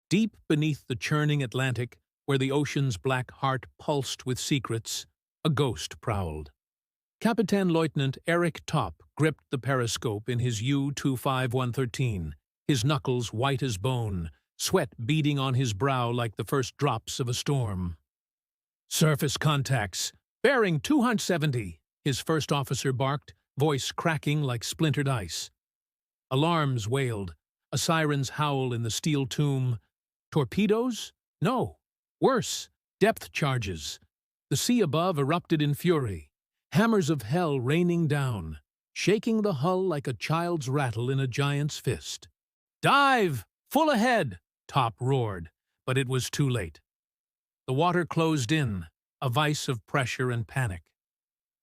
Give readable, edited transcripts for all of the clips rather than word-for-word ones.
Deep beneath the churning Atlantic, where the ocean's black heart pulsed with secrets, a ghost prowled. Captain Lieutenant Eric Topp gripped the periscope in his U-25113, his knuckles white as bone, sweat beading on his brow like the first drops of a storm. "Surface contacts! Bearing 270!" his first officer barked, voice cracking like splintered ice. Alarms wailed, a siren's howl in the steel tomb. Torpedoes? No. Worse, depth charges. The sea above erupted in fury, hammers of hell raining down, shaking the hull like a child's rattle in a giant's fist. "Dive! Full ahead!" Topp roared, but it was too late. The water closed in, a vice of pressure and panic.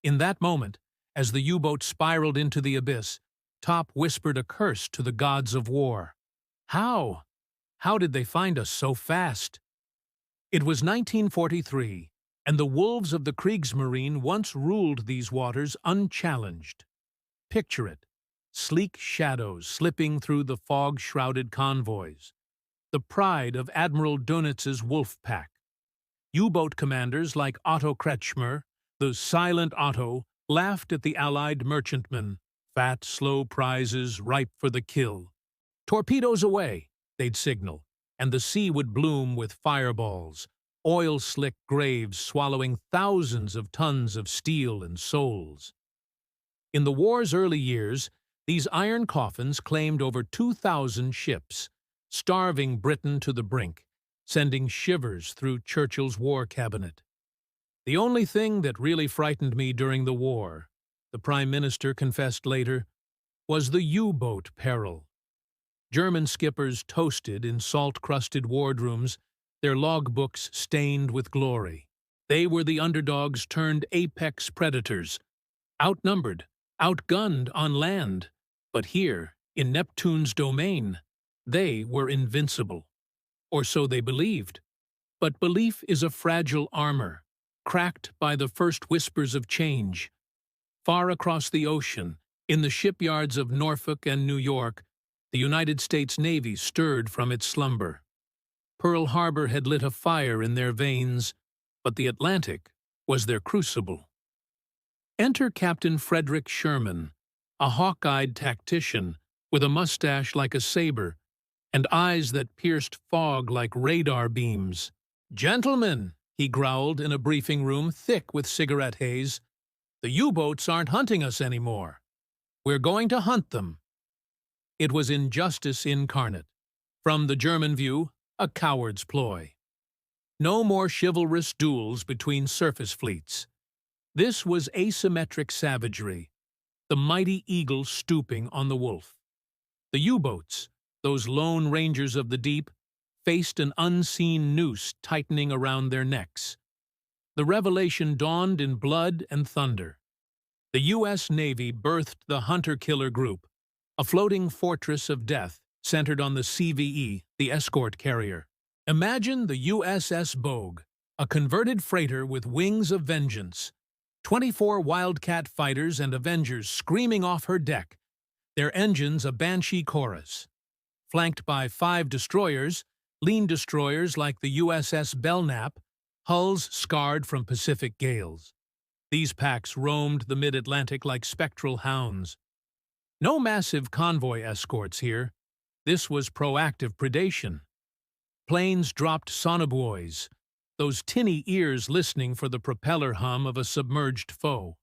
In that moment, as the U-boat spiraled into the abyss, Topp whispered a curse to the gods of war. How? How did they find us so fast? It was 1943, and the wolves of the Kriegsmarine once ruled these waters unchallenged. Picture it, sleek shadows slipping through the fog-shrouded convoys, the pride of Admiral Dönitz's wolf pack. U-boat commanders like Otto Kretschmer, the silent Otto, laughed at the Allied merchantmen, fat, slow prizes ripe for the kill. "Torpedoes away," they'd signal, and the sea would bloom with fireballs, oil-slick graves swallowing thousands of tons of steel and souls. In the war's early years, these iron coffins claimed over 2,000 ships, starving Britain to the brink, sending shivers through Churchill's war cabinet. "The only thing that really frightened me during the war," the Prime Minister confessed later, "was the U-boat peril." German skippers toasted in salt-crusted wardrooms, their logbooks stained with glory. They were the underdogs turned apex predators, outnumbered, outgunned on land. But here, in Neptune's domain, they were invincible. Or so they believed. But belief is a fragile armor, cracked by the first whispers of change. Far across the ocean, in the shipyards of Norfolk and New York, the United States Navy stirred from its slumber. Pearl Harbor had lit a fire in their veins, but the Atlantic was their crucible. Enter Captain Frederick Sherman, a hawk-eyed tactician with a mustache like a saber and eyes that pierced fog like radar beams. "Gentlemen," he growled in a briefing room thick with cigarette haze, "the U-boats aren't hunting us anymore. We're going to hunt them." It was injustice incarnate. From the German view, a coward's ploy. No more chivalrous duels between surface fleets. This was asymmetric savagery, the mighty eagle stooping on the wolf. The U-boats, those lone rangers of the deep, faced an unseen noose tightening around their necks. The revelation dawned in blood and thunder. The U.S. Navy birthed the Hunter-Killer Group, a floating fortress of death centered on the CVE, the escort carrier. Imagine the USS Bogue, a converted freighter with wings of vengeance, 24 Wildcat fighters and Avengers screaming off her deck, their engines a banshee chorus. Flanked by 5 destroyers, lean destroyers like the USS Belknap, hulls scarred from Pacific gales. These packs roamed the mid-Atlantic like spectral hounds. No massive convoy escorts here. This was proactive predation. Planes dropped sonobuoys, those tinny ears listening for the propeller hum of a submerged foe.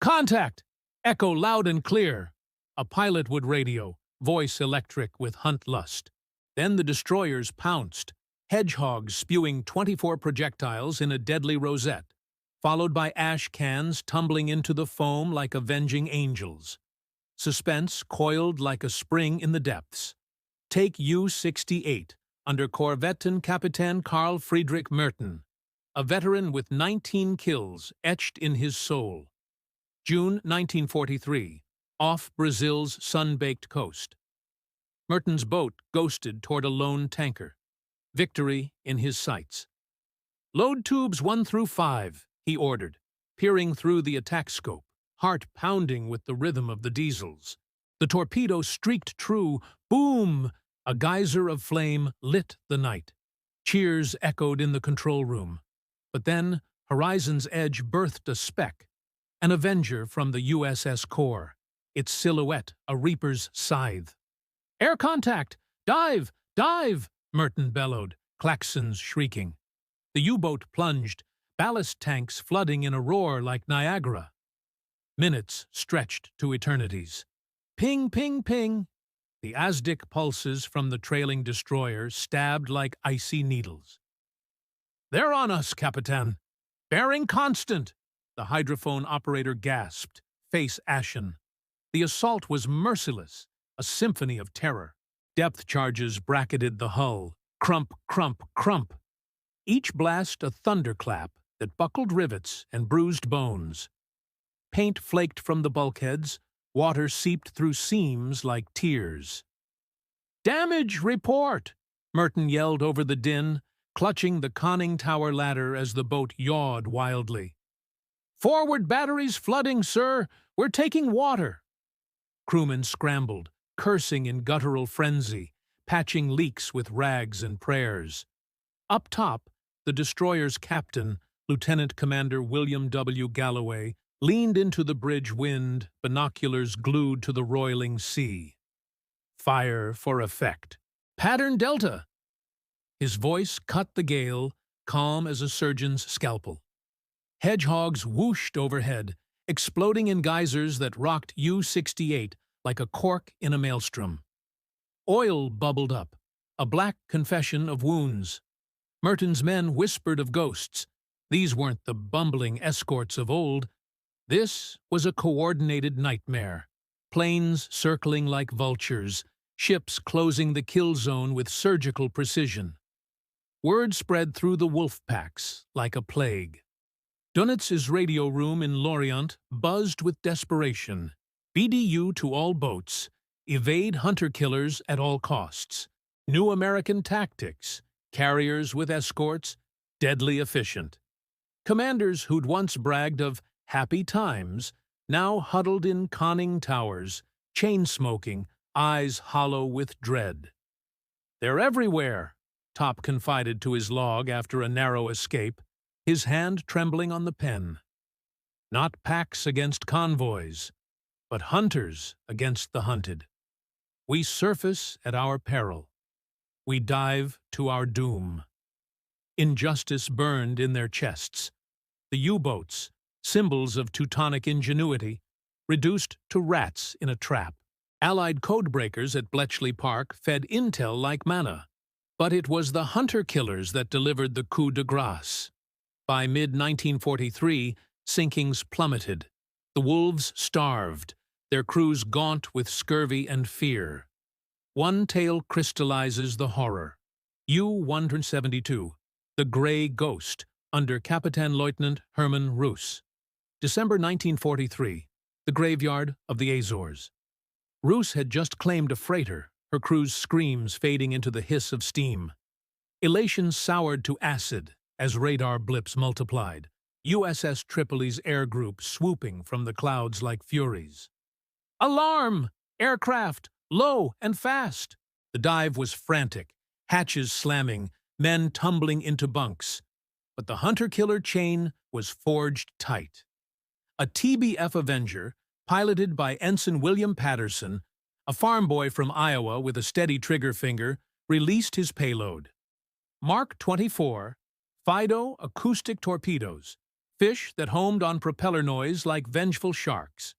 "Contact! Echo loud and clear!" A pilot would radio, voice electric with hunt lust. Then the destroyers pounced, hedgehogs spewing 24 projectiles in a deadly rosette, followed by ash cans tumbling into the foam like avenging angels. Suspense coiled like a spring in the depths. Take U-68, under Korvetten Kapitän Karl Friedrich Merten, a veteran with 19 kills etched in his soul. June 1943, off Brazil's sun-baked coast. Merton's boat ghosted toward a lone tanker. Victory in his sights. "Load tubes 1 through 5, he ordered, peering through the attack scope, heart pounding with the rhythm of the diesels. The torpedo streaked true. Boom! A geyser of flame lit the night. Cheers echoed in the control room. But then, Horizon's edge birthed a speck, an Avenger from the USS Core, its silhouette a Reaper's scythe. "Air contact! Dive! Dive!" Merton bellowed, claxons shrieking. The U-boat plunged, ballast tanks flooding in a roar like Niagara. Minutes stretched to eternities. Ping, ping, ping. The Azdic pulses from the trailing destroyer stabbed like icy needles. "They're on us, Capitan! Bearing constant!" The hydrophone operator gasped, face ashen. The assault was merciless, a symphony of terror. Depth charges bracketed the hull. Crump, crump, crump. Each blast a thunderclap that buckled rivets and bruised bones. Paint flaked from the bulkheads, water seeped through seams like tears. "Damage report!" Merton yelled over the din, clutching the conning tower ladder as the boat yawed wildly. "Forward batteries flooding, sir! We're taking water!" Crewmen scrambled, cursing in guttural frenzy, patching leaks with rags and prayers. Up top, the destroyer's captain, Lieutenant Commander William W. Galloway, leaned into the bridge wind, binoculars glued to the roiling sea. Fire for effect. "Pattern Delta!" His voice cut the gale, calm as a surgeon's scalpel. Hedgehogs whooshed overhead, exploding in geysers that rocked U-68 like a cork in a maelstrom. Oil bubbled up, a black confession of wounds. Merton's men whispered of ghosts. These weren't the bumbling escorts of old. This was a coordinated nightmare. Planes circling like vultures, ships closing the kill zone with surgical precision. Word spread through the wolf packs like a plague. Dunitz's radio room in Lorient buzzed with desperation. BDU to all boats. Evade hunter-killers at all costs. New American tactics. Carriers with escorts. Deadly efficient. Commanders who'd once bragged of happy times now huddled in conning towers, chain-smoking, eyes hollow with dread. "They're everywhere," Top confided to his log after a narrow escape, his hand trembling on the pen. "Not packs against convoys, but hunters against the hunted. We surface at our peril. We dive to our doom." Injustice burned in their chests. The U-boats, symbols of Teutonic ingenuity, reduced to rats in a trap. Allied codebreakers at Bletchley Park fed intel like manna. But it was the hunter-killers that delivered the coup de grace. By mid-1943, sinkings plummeted. The wolves starved, their crews gaunt with scurvy and fear. One tale crystallizes the horror. U-172, the Grey Ghost, under Captain Lieutenant Herman Roos. December 1943, the graveyard of the Azores. Roos had just claimed a freighter, her crew's screams fading into the hiss of steam. Elation soured to acid as radar blips multiplied, USS Tripoli's air group swooping from the clouds like furies. "Alarm! Aircraft! Low and fast!" The dive was frantic, hatches slamming, men tumbling into bunks. But the hunter-killer chain was forged tight. A TBF Avenger, piloted by Ensign William Patterson, a farm boy from Iowa with a steady trigger finger, released his payload. Mark 24, Fido acoustic torpedoes, fish that homed on propeller noise like vengeful sharks.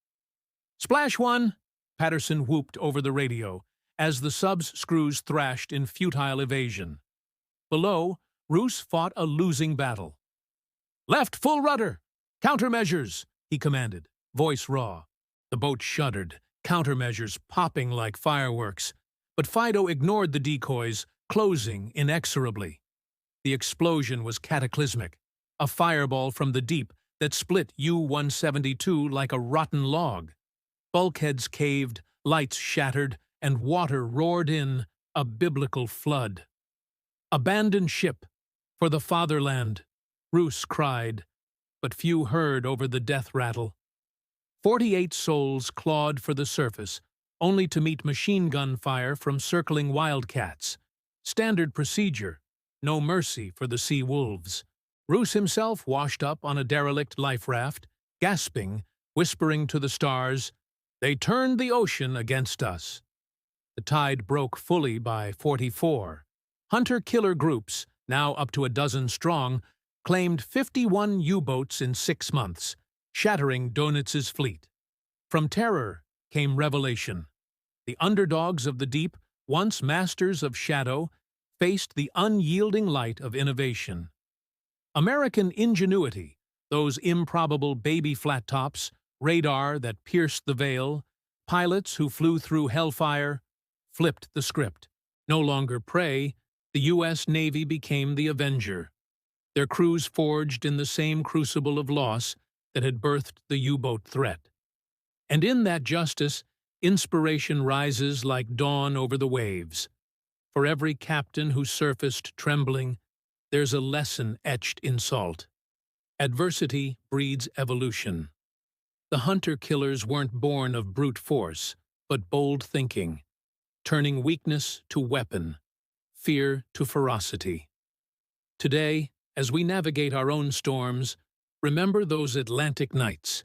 "Splash one!" Patterson whooped over the radio, as the sub's screws thrashed in futile evasion. Below, Roos fought a losing battle. "Left full rudder! Countermeasures!" he commanded, voice raw. The boat shuddered, countermeasures popping like fireworks. But Fido ignored the decoys, closing inexorably. The explosion was cataclysmic, a fireball from the deep that split U-172 like a rotten log. Bulkheads caved, lights shattered, and water roared in, a biblical flood. "Abandon ship! For the fatherland!" Roos cried, but few heard over the death rattle. 48 souls clawed for the surface, only to meet machine gun fire from circling wildcats. Standard procedure, no mercy for the sea wolves. Roos himself washed up on a derelict life raft, gasping, whispering to the stars, "They turned the ocean against us." The tide broke fully by 44. Hunter-killer groups, now up to a dozen strong, claimed 51 U-boats in 6 months, shattering Donitz's fleet. From terror came revelation. The underdogs of the deep, once masters of shadow, faced the unyielding light of innovation. American ingenuity, those improbable baby flat tops, radar that pierced the veil, pilots who flew through hellfire, flipped the script. No longer prey, the U.S. Navy became the avenger. Their crews forged in the same crucible of loss that had birthed the U-boat threat. And in that justice, inspiration rises like dawn over the waves. For every captain who surfaced trembling, there's a lesson etched in salt. Adversity breeds evolution. The hunter-killers weren't born of brute force, but bold thinking, turning weakness to weapon, fear to ferocity. Today, as we navigate our own storms, remember those Atlantic nights,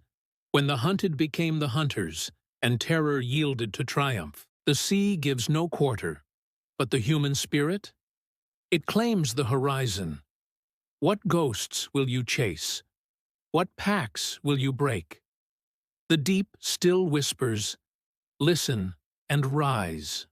when the hunted became the hunters and terror yielded to triumph. The sea gives no quarter, but the human spirit? It claims the horizon. What ghosts will you chase? What packs will you break? The deep still whispers, "Listen and rise."